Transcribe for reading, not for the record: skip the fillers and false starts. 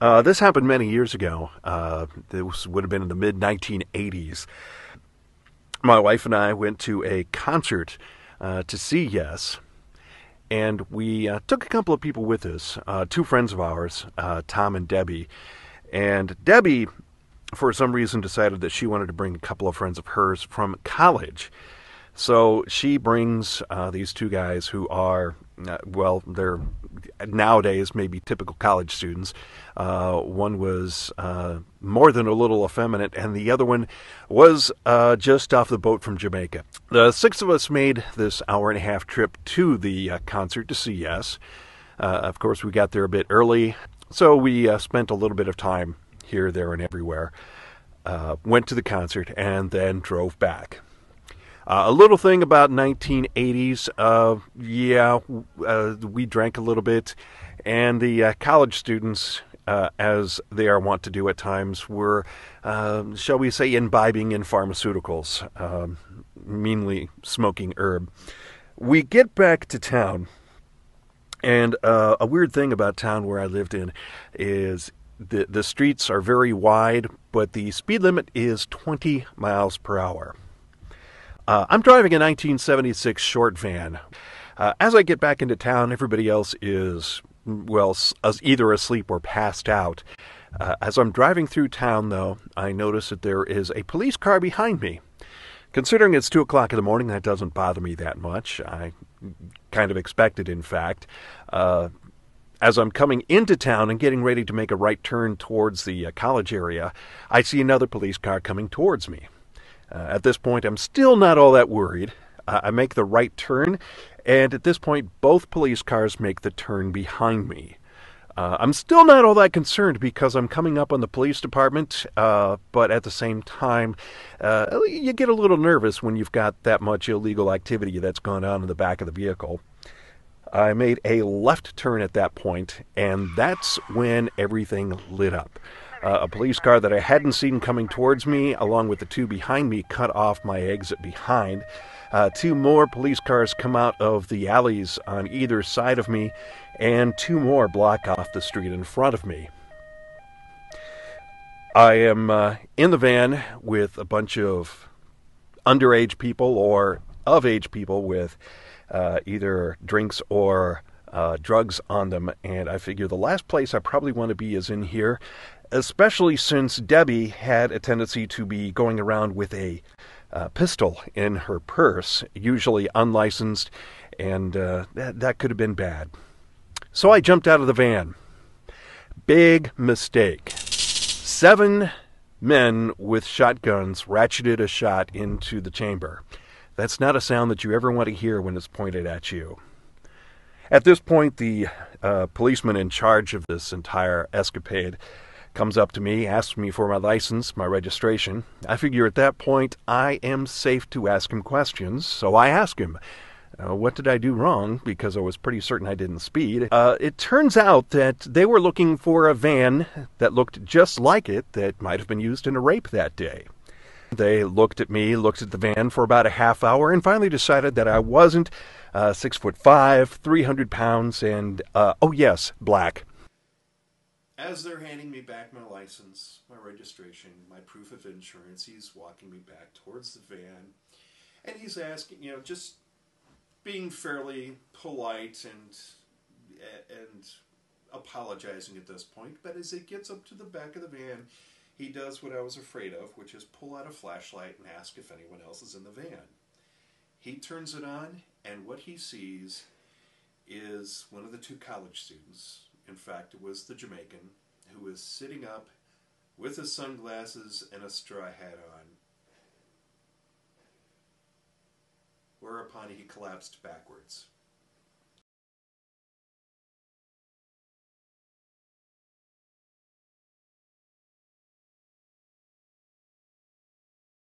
This happened many years ago. This would have been in the mid-1980s. My wife and I went to a concert to see Yes, and we took a couple of people with us, two friends of ours, Tom and Debbie. And Debbie, for some reason, decided that she wanted to bring a couple of friends of hers from college. So she brings these two guys who are, they're nowadays maybe typical college students. One was more than a little effeminate, and the other one was just off the boat from Jamaica. The six of us made this hour-and-a-half trip to the concert to see Yes. Of course, we got there a bit early, so we spent a little bit of time here, there, and everywhere. Went to the concert, and then drove back. A little thing about 1980s, we drank a little bit, and the college students, as they are wont to do at times, were, shall we say, imbibing in pharmaceuticals, meanly smoking herb. We get back to town, and a weird thing about town where I lived in is the streets are very wide, but the speed limit is 20 miles per hour. I'm driving a 1976 short van. As I get back into town, everybody else is, either asleep or passed out. As I'm driving through town, though, I notice that there is a police car behind me. Considering it's 2 o'clock in the morning, that doesn't bother me that much. I kind of expected, in fact. As I'm coming into town and getting ready to make a right turn towards the college area, I see another police car coming towards me. At this point, I'm still not all that worried. I make the right turn, and at this point, both police cars make the turn behind me. I'm still not all that concerned because I'm coming up on the police department, but at the same time, you get a little nervous when you've got that much illegal activity that's gone on in the back of the vehicle. I made a left turn at that point, and that's when everything lit up. A police car that I hadn't seen coming towards me, along with the two behind me, cut off my exit behind. Two more police cars come out of the alleys on either side of me, and two more block off the street in front of me. I am in the van with a bunch of underage people or of-age people with either drinks or drugs on them, and I figure the last place I probably want to be is in here, especially since Debbie had a tendency to be going around with a pistol in her purse, usually unlicensed, and that could have been bad. So I jumped out of the van. Big mistake. 7 men with shotguns ratcheted a shot into the chamber. That's not a sound that you ever want to hear when it's pointed at you. At this point, the policeman in charge of this entire escapade comes up to me, asks me for my license, my registration. I figure at that point I am safe to ask him questions, so I ask him, what did I do wrong? Because I was pretty certain I didn't speed. It turns out that they were looking for a van that looked just like it that might have been used in a rape that day. They looked at me, looked at the van for about a half hour, and finally decided that I wasn't 6'5", 300 pounds, and, black. As they're handing me back my license, my registration, my proof of insurance, he's walking me back towards the van, and he's asking, just being fairly polite and apologizing at this point, but as he gets up to the back of the van, he does what I was afraid of, which is pull out a flashlight and ask if anyone else is in the van. He turns it on, and what he sees is one of the two college students. In fact, it was the Jamaican, who was sitting up with his sunglasses and a straw hat on. Whereupon he collapsed backwards.